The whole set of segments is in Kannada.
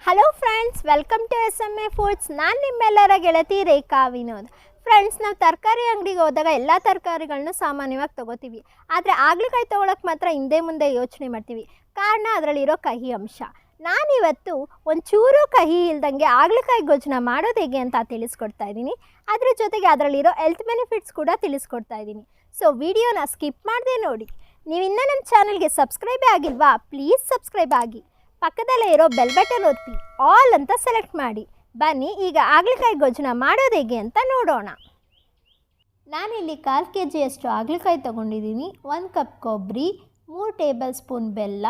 Hello friends, welcome to SMA foods. ನಾನು ನಿಮ್ಮೆಲ್ಲರ ಗೆಳತಿ ರೇಖಾ ವಿನೋದ್. ಫ್ರೆಂಡ್ಸ್, ನಾವು ತರಕಾರಿ ಅಂಗಡಿಗೆ ಹೋದಾಗ ಎಲ್ಲ ತರಕಾರಿಗಳನ್ನೂ ಸಾಮಾನ್ಯವಾಗಿ ತೊಗೋತೀವಿ. ಆದರೆ ಹಾಗಲಕಾಯಿ ತೊಗೊಳಕ್ಕೆ ಮಾತ್ರ ಹಿಂದೆ ಮುಂದೆ ಯೋಚನೆ ಮಾಡ್ತೀವಿ. ಕಾರಣ ಅದರಲ್ಲಿರೋ ಕಹಿ ಅಂಶ. ನಾನಿವತ್ತು ಒಂಚೂರು ಕಹಿ ಇಲ್ದಂಗೆ ಹಾಗಲಕಾಯಿ ಗೊಜ್ಜನ್ನ ಮಾಡೋದು ಹೇಗೆ ಅಂತ ತಿಳಿಸ್ಕೊಡ್ತಾ ಇದ್ದೀನಿ. ಅದ್ರ ಜೊತೆಗೆ ಅದರಲ್ಲಿರೋ ಹೆಲ್ತ್ ಬೆನಿಫಿಟ್ಸ್ ಕೂಡ ತಿಳಿಸ್ಕೊಡ್ತಾ ಇದ್ದೀನಿ. ಸೊ ವಿಡಿಯೋನ ಸ್ಕಿಪ್ ಮಾಡದೆ ನೋಡಿ. ನೀವು ಇನ್ನೂ ನಮ್ಮ ಚಾನಲ್ಗೆ ಸಬ್ಸ್ಕ್ರೈಬೇ ಆಗಿಲ್ವಾ? ಪ್ಲೀಸ್ ಸಬ್ಸ್ಕ್ರೈಬ್ ಆಗಿ. ಪಕ್ಕದಲ್ಲೇ ಇರೋ ಬೆಲ್ ಬಟನ್ ಒತ್ತಿ ಆಲ್ ಅಂತ ಸೆಲೆಕ್ಟ್ ಮಾಡಿ. ಬನ್ನಿ ಈಗ ಹಾಗಲಕಾಯಿ ಗೊಜ್ಜನ್ನ ಮಾಡೋದು ಹೇಗೆ ಅಂತ ನೋಡೋಣ. ನಾನಿಲ್ಲಿ 1/4 kg ಹಾಗಲಕಾಯಿ ತೊಗೊಂಡಿದ್ದೀನಿ. 1 ಕಪ್ ಕೊಬ್ಬರಿ, 3 ಟೇಬಲ್ ಸ್ಪೂನ್ ಬೆಲ್ಲ,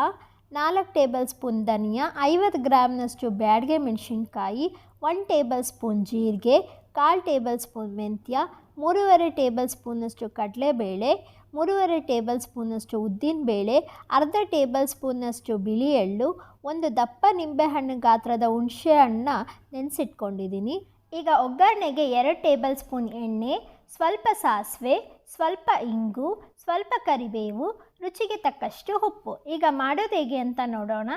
4 ಟೇಬಲ್ ಸ್ಪೂನ್ ಧನಿಯಾ, 50 ಗ್ರಾಮ್ನಷ್ಟು ಬ್ಯಾಡಗೆ ಮೆಣಸಿನ್ಕಾಯಿ, 1 ಟೇಬಲ್ ಸ್ಪೂನ್ ಜೀರಿಗೆ, 1/4 ಟೇಬಲ್ ಸ್ಪೂನ್ ಮೆಂತ್ಯ, 3.5 ಟೇಬಲ್ ಸ್ಪೂನಷ್ಟು ಕಡಲೆಬೇಳೆ, 3.5 ಟೇಬಲ್ ಸ್ಪೂನಷ್ಟು ಉದ್ದಿನಬೇಳೆ, ಅರ್ಧ ಟೇಬಲ್ ಸ್ಪೂನಷ್ಟು ಬಿಳಿ ಎಳ್ಳು, 1 ದಪ್ಪ ನಿಂಬೆಹಣ್ಣು ಗಾತ್ರದ ಹುಣಸೆ ಹಣ್ಣನ್ನ ನೆನೆಸಿಟ್ಕೊಂಡಿದ್ದೀನಿ. ಈಗ ಒಗ್ಗರಣೆಗೆ 2 ಟೇಬಲ್ ಸ್ಪೂನ್ ಎಣ್ಣೆ, ಸ್ವಲ್ಪ ಸಾಸಿವೆ, ಸ್ವಲ್ಪ ಇಂಗು, ಸ್ವಲ್ಪ ಕರಿಬೇವು, ರುಚಿಗೆ ತಕ್ಕಷ್ಟು ಉಪ್ಪು. ಈಗ ಮಾಡೋದು ಹೇಗೆ ಅಂತ ನೋಡೋಣ.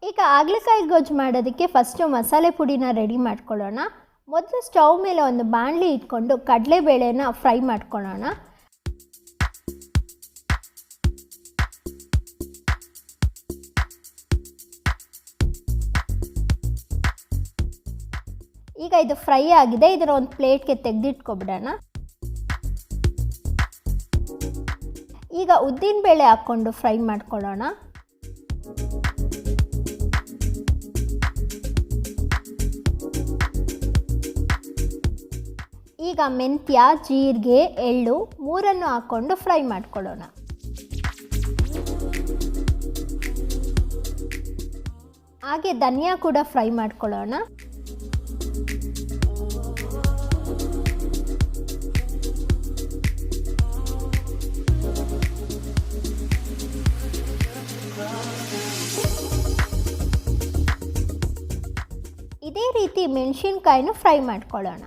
ಈಗ ಹಾಗಲಕಾಯಿ ಗೊಜ್ಜು ಮಾಡೋದಕ್ಕೆ ಫಸ್ಟು ಮಸಾಲೆ ಪುಡಿನ ರೆಡಿ ಮಾಡ್ಕೊಳ್ಳೋಣ. ಮೊದಲು ಸ್ಟವ್ ಮೇಲೆ ಒಂದು ಬಾಣಲಿ ಇಟ್ಕೊಂಡು ಕಡಲೆಬೇಳೆನ ಫ್ರೈ ಮಾಡ್ಕೊಳ್ಳೋಣ. ಈಗ ಇದು ಫ್ರೈ ಆಗಿದೆ. ಇದನ್ನು ಒಂದು ಪ್ಲೇಟ್ಗೆ ತೆಗೆದಿಟ್ಕೊಬಿಡೋಣ. ಈಗ ಉದ್ದಿನಬೇಳೆ ಹಾಕ್ಕೊಂಡು ಫ್ರೈ ಮಾಡ್ಕೊಳ್ಳೋಣ. ಈಗ ಮೆಂತ್ಯ, ಜೀರಿಗೆ, ಎಳ್ಳು ಮೂರನ್ನು ಹಾಕ್ಕೊಂಡು ಫ್ರೈ ಮಾಡ್ಕೊಳ್ಳೋಣ. ಹಾಗೆ ಧನಿಯಾ ಕೂಡ ಫ್ರೈ ಮಾಡ್ಕೊಳ್ಳೋಣ. ಇದೇ ರೀತಿ ಮೆಣಸಿನ್ಕಾಯಿನೂ ಫ್ರೈ ಮಾಡ್ಕೊಳ್ಳೋಣ.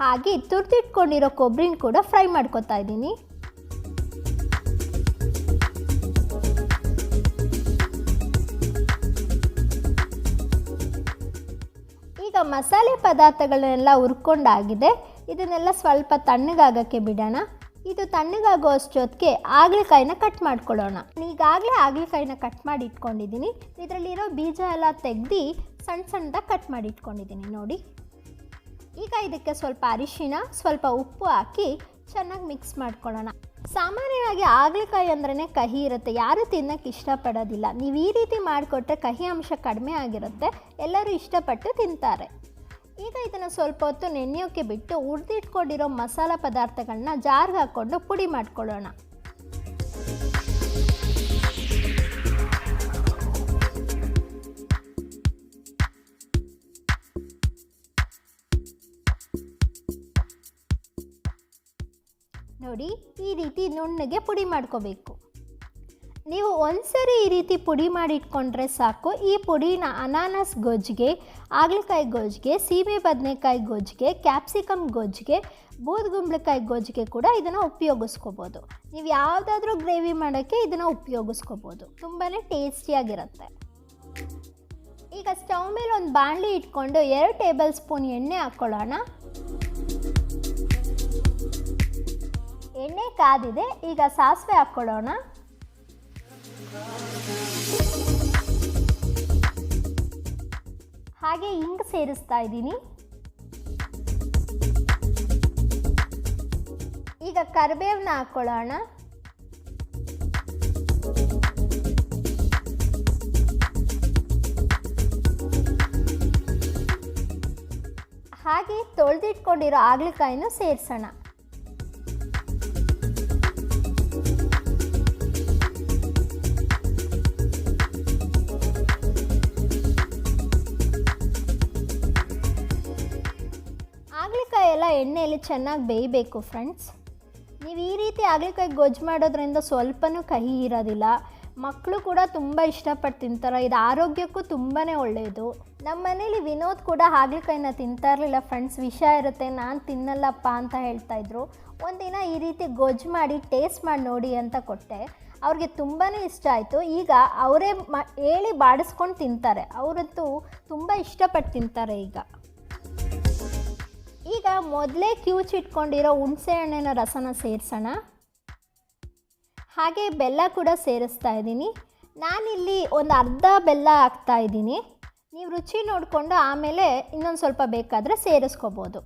ಹಾಗೆ ತುರಿದಿಟ್ಕೊಂಡಿರೋ ಕೊಬ್ಬರಿನ ಕೂಡ ಫ್ರೈ ಮಾಡ್ಕೊತಾ ಇದ್ದೀನಿ. ಈಗ ಮಸಾಲೆ ಪದಾರ್ಥಗಳನ್ನೆಲ್ಲ ಹುರ್ಕೊಂಡಾಗಿದೆ. ಇದನ್ನೆಲ್ಲ ಸ್ವಲ್ಪ ತಣ್ಣಗಾಗಕ್ಕೆ ಬಿಡೋಣ. ಇದು ತಣ್ಣಗಾಗೋ ಅಷ್ಟೊತ್ತಿಗೆ ಹಾಗಲಕಾಯಿನ ಕಟ್ ಮಾಡ್ಕೊಳ್ಳೋಣ. ಈಗಾಗಲೇ ಹಾಗಲಕಾಯಿನ ಕಟ್ ಮಾಡಿ ಇಟ್ಕೊಂಡಿದ್ದೀನಿ. ಇದರಲ್ಲಿರೋ ಬೀಜ ಎಲ್ಲ ತೆಗೆದು ಸಣ್ಣ ಸಣ್ಣದಾಗಿ ಕಟ್ ಮಾಡಿ ಇಟ್ಕೊಂಡಿದ್ದೀನಿ ನೋಡಿ. ಈಗ ಇದಕ್ಕೆ ಸ್ವಲ್ಪ ಅರಿಶಿಣ, ಸ್ವಲ್ಪ ಉಪ್ಪು ಹಾಕಿ ಚೆನ್ನಾಗಿ ಮಿಕ್ಸ್ ಮಾಡ್ಕೊಳ್ಳೋಣ. ಸಾಮಾನ್ಯವಾಗಿ ಹಾಗಲಕಾಯಿ ಅಂದ್ರೇ ಕಹಿ ಇರುತ್ತೆ. ಯಾರೂ ತಿನ್ನೋಕ್ಕೆ ಇಷ್ಟಪಡೋದಿಲ್ಲ. ನೀವು ಈ ರೀತಿ ಮಾಡಿಕೊಟ್ರೆ ಕಹಿ ಅಂಶ ಕಡಿಮೆ ಆಗಿರುತ್ತೆ. ಎಲ್ಲರೂ ಇಷ್ಟಪಟ್ಟು ತಿಂತಾರೆ. ಈಗ ಇದನ್ನು ಸ್ವಲ್ಪ ಹೊತ್ತು ನೆನೆಯೋಕ್ಕೆ ಬಿಟ್ಟು ಹುರಿದಿಟ್ಕೊಂಡಿರೋ ಮಸಾಲ ಪದಾರ್ಥಗಳನ್ನ ಜಾರ್ಗೆ ಹಾಕ್ಕೊಂಡು ಪುಡಿ ಮಾಡ್ಕೊಳ್ಳೋಣ. ನೋಡಿ, ಈ ರೀತಿ ನುಣ್ಣಗೆ ಪುಡಿ ಮಾಡ್ಕೋಬೇಕು. ನೀವು ಒಂದ್ಸರಿ ಈ ರೀತಿ ಪುಡಿ ಮಾಡಿ ಇಟ್ಕೊಂಡ್ರೆ ಸಾಕು. ಈ ಪುಡಿನ ಅನಾನಸ್ ಗೊಜ್ಜಿಗೆ, ಹಾಗಲಕಾಯಿ ಗೊಜ್ಜಿಗೆ, ಸೀಮೆ ಬದನೆಕಾಯಿ ಗೊಜ್ಜಿಗೆ, ಕ್ಯಾಪ್ಸಿಕಮ್ ಗೊಜ್ಜಿಗೆ, ಬೂದುಗುಂಬಳಕಾಯಿ ಗೊಜ್ಜಿಗೆ ಕೂಡ ಇದನ್ನು ಉಪಯೋಗಿಸ್ಕೋಬೋದು. ನೀವು ಯಾವುದಾದ್ರೂ ಗ್ರೇವಿ ಮಾಡೋಕ್ಕೆ ಇದನ್ನು ಉಪಯೋಗಿಸ್ಕೋಬೋದು. ತುಂಬಾ ಟೇಸ್ಟಿಯಾಗಿರುತ್ತೆ. ಈಗ ಸ್ಟವ್ ಮೇಲೆ ಒಂದು ಬಾಣಲಿ ಇಟ್ಕೊಂಡು 2 ಟೇಬಲ್ ಸ್ಪೂನ್ ಎಣ್ಣೆ ಹಾಕ್ಕೊಳ್ಳೋಣ. ಎಣ್ಣೆ ಕಾದಿದೆ. ಈಗ ಸಾಸಿವೆ ಹಾಕ್ಕೊಳ್ಳೋಣ. ಹಾಗೆ ಇಂಗು ಸೇರಿಸ್ತಾ ಇದ್ದೀನಿ. ಈಗ ಕರಿಬೇವನ್ನ ಹಾಕ್ಕೊಳ್ಳೋಣ. ಹಾಗೆ ತೊಳೆದಿಟ್ಕೊಂಡಿರೋ ಹಾಗಲಕಾಯಿನೂ ಸೇರಿಸೋಣ. ಹಾಗಲಕಾಯಿ ಎಲ್ಲ ಎಣ್ಣೆಯಲ್ಲಿ ಚೆನ್ನಾಗಿ ಬೇಯಬೇಕು ಫ್ರೆಂಡ್ಸ್. ನೀವು ಈ ರೀತಿ ಹಾಗಲಕಾಯಿ ಗೊಜ್ಜು ಮಾಡೋದ್ರಿಂದ ಸ್ವಲ್ಪನೂ ಕಹಿ ಇರೋದಿಲ್ಲ. ಮಕ್ಕಳು ಕೂಡ ತುಂಬ ಇಷ್ಟಪಟ್ಟು ತಿಂತಾರೆ. ಇದು ಆರೋಗ್ಯಕ್ಕೂ ತುಂಬಾ ಒಳ್ಳೆಯದು. ನಮ್ಮ ಮನೇಲಿ ವಿನೋದ್ ಕೂಡ ಹಾಗಲಕಾಯಿನ ತಿಂತಾ ಇರಲಿಲ್ಲ ಫ್ರೆಂಡ್ಸ್. ವಿಷ ಇರುತ್ತೆ, ನಾನು ತಿನ್ನಲ್ಲಪ್ಪ ಅಂತ ಹೇಳ್ತಾಯಿದ್ರು. ಒಂದಿನ ಈ ರೀತಿ ಗೊಜ್ಜು ಮಾಡಿ ಟೇಸ್ಟ್ ಮಾಡಿ ನೋಡಿ ಅಂತ ಕೊಟ್ಟೆ. ಅವ್ರಿಗೆ ತುಂಬಾ ಇಷ್ಟ ಆಯಿತು. ಈಗ ಅವರೇ ಹೇಳಿ ಬಾಡಿಸ್ಕೊಂಡು ತಿಂತಾರೆ. ಅವರಂತೂ ತುಂಬ ಇಷ್ಟಪಟ್ಟು ತಿಂತಾರೆ. ಈಗ ಮೊದಲೇ ಕಿವುಚಿಟ್ಕೊಂಡಿರೋ ಹುಣಸೆ ಹಣ್ಣಿನ ರಸನ ಸೇರಿಸೋಣ. ಹಾಗೆ ಬೆಲ್ಲ ಕೂಡ ಸೇರಿಸ್ತಾ ಇದ್ದೀನಿ. ನಾನಿಲ್ಲಿ ಒಂದು ಅರ್ಧ ಬೆಲ್ಲ ಹಾಕ್ತಾಯಿದ್ದೀನಿ. ನೀವು ರುಚಿ ನೋಡಿಕೊಂಡು ಆಮೇಲೆ ಇನ್ನೊಂದು ಸ್ವಲ್ಪ ಬೇಕಾದರೆ ಸೇರಿಸ್ಕೋಬೋದು.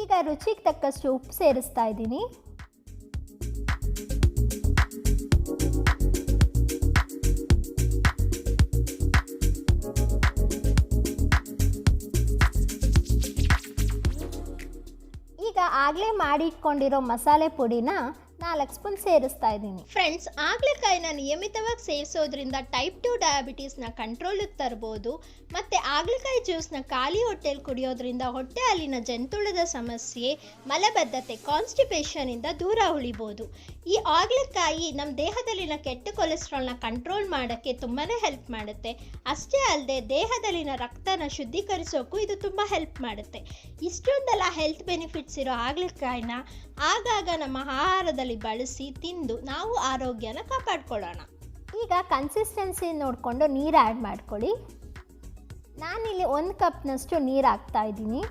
ಈಗ ರುಚಿಗೆ ತಕ್ಕಷ್ಟು ಉಪ್ಪು ಸೇರಿಸ್ತಾ ಇದ್ದೀನಿ. ಈಗ ಆಗಲೇ ಮಾಡಿ ಇಟ್ಕೊಂಡಿರೋ ಮಸಾಲೆ ಪುಡಿನ 4 ಸ್ಪೂನ್ ಸೇರಿಸ್ತಾ ಇದ್ದೀನಿ. ಫ್ರೆಂಡ್ಸ್, ಹಾಗಲಕಾಯಿನ ನಿಯಮಿತವಾಗಿ ಸೇವಿಸೋದ್ರಿಂದ ಟೈಪ್ 2 ಡಯಾಬಿಟೀಸ್ನ ಕಂಟ್ರೋಲಿಗೆ ತರ್ಬೋದು. ಮತ್ತು ಹಾಗಲಕಾಯಿ ಜ್ಯೂಸ್ನ ಖಾಲಿ ಹೊಟ್ಟೆಯಲ್ಲಿ ಕುಡಿಯೋದ್ರಿಂದ ಹೊಟ್ಟೆ ಹಾಲಿನ ಜಂತುಳದ ಸಮಸ್ಯೆ, ಮಲಬದ್ಧತೆ, ಕಾನ್ಸ್ಟಿಪೇಷನಿಂದ ದೂರ ಉಳಿಬೋದು. ಈ ಹಾಗಲಕಾಯಿ ನಮ್ಮ ದೇಹದಲ್ಲಿನ ಕೆಟ್ಟ ಕೊಲೆಸ್ಟ್ರಾಲ್ನ ಕಂಟ್ರೋಲ್ ಮಾಡೋಕ್ಕೆ ತುಂಬಾ ಹೆಲ್ಪ್ ಮಾಡುತ್ತೆ. ಅಷ್ಟೇ ಅಲ್ಲದೆ ದೇಹದಲ್ಲಿನ ರಕ್ತನ ಶುದ್ಧೀಕರಿಸೋಕ್ಕೂ ಇದು ತುಂಬ ಹೆಲ್ಪ್ ಮಾಡುತ್ತೆ. ಇಷ್ಟೊಂದೆಲ್ಲ ಹೆಲ್ತ್ ಬೆನಿಫಿಟ್ಸ್ ಇರೋ ಹಾಗಲಕಾಯಿನ ಆಗಾಗ ನಮ್ಮ ಆಹಾರದಲ್ಲಿ ಬಳಸಿ ತಿಂದು ನಾವು ಆರೋಗ್ಯನ ಕಾಪಾಡ್ಕೊಳ್ಳೋಣ. ಈಗ ಕನ್ಸಿಸ್ಟೆನ್ಸಿ ನೋಡಿಕೊಂಡು ನೀರು ಆ್ಯಡ್ ಮಾಡ್ಕೊಳ್ಳಿ. ನಾನಿಲ್ಲಿ 1 ಕಪ್ನಷ್ಟು ನೀರು ಹಾಕ್ತಾ ಇದ್ದೀನಿ.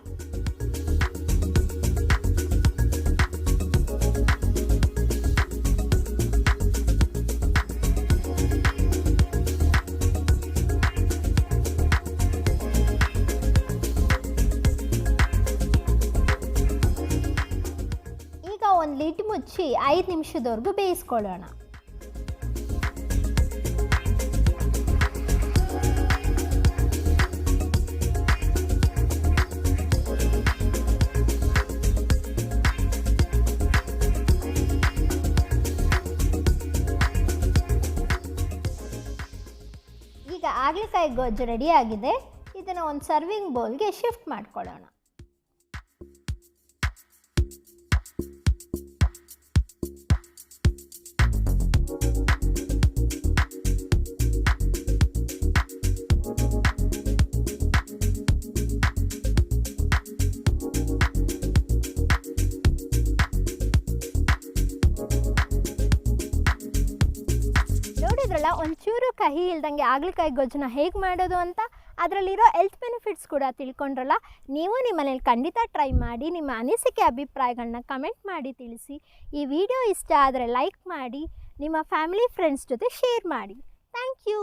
ಈಗ ಒಂದು ಲಿಡ್ ಮುಚ್ಚಿ 5 ನಿಮಿಷದವರೆಗೂ ಬೇಯಿಸ್ಕೊಳ್ಳೋಣ. ಈಗ ಹಾಗಲಕಾಯಿ ಗೊಜ್ಜು ರೆಡಿ ಆಗಿದೆ. ಇದನ್ನು ಒಂದು ಸರ್ವಿಂಗ್ ಬೌಲ್ಗೆ ಶಿಫ್ಟ್ ಮಾಡ್ಕೊಳ್ಳೋಣ. ನೋಡಿದ್ರಲ್ಲ, ಒಂಚೂರು ಕಹಿ ಇಲ್ದಂಗೆ ಹಾಗಲಕಾಯಿ ಗೊಜ್ಜನ್ನ ಹೇಗೆ ಮಾಡೋದು ಅಂತ. ಅದರಲ್ಲಿರೋ ಹೆಲ್ತ್ ಬೆನಿಫಿಟ್ಸ್ ಕೂಡ ತಿಳ್ಕೊಂಡ್ರಲ್ಲ. ನೀವು ನಿಮ್ಮ ಮನೇಲಿ ಖಂಡಿತ ಟ್ರೈ ಮಾಡಿ. ನಿಮ್ಮ ಅನಿಸಿಕೆ ಅಭಿಪ್ರಾಯಗಳನ್ನ ಕಮೆಂಟ್ ಮಾಡಿ ತಿಳಿಸಿ. ಈ ವಿಡಿಯೋ ಇಷ್ಟ ಆದರೆ ಲೈಕ್ ಮಾಡಿ, ನಿಮ್ಮ ಫ್ಯಾಮಿಲಿ ಫ್ರೆಂಡ್ಸ್ ಜೊತೆ ಶೇರ್ ಮಾಡಿ. Thank you.